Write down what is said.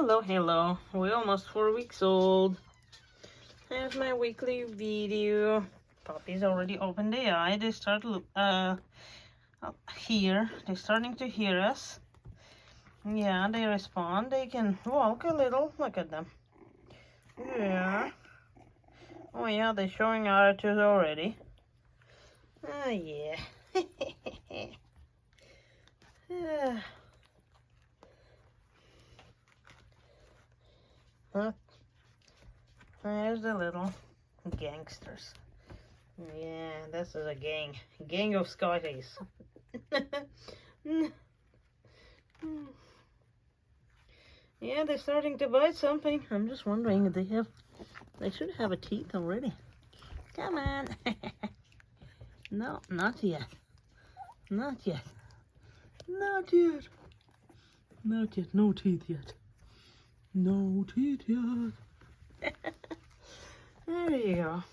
Hello, hello. We're almost 4 weeks old. Here's my weekly video. Puppies already opened their eye. They start here. They're starting to hear us. Yeah, they respond. They can walk a little. Look at them. Yeah. Oh yeah, they're showing attitude already. Oh yeah. Yeah. Huh? There's the little gangsters. Yeah, this is a gang. Gang of Scotties. Yeah, they're starting to bite something. I'm just wondering if they should have a teeth already. Come on. No, not yet. Not yet. Not yet. Not yet. No teeth yet. No teeth yet. There you go.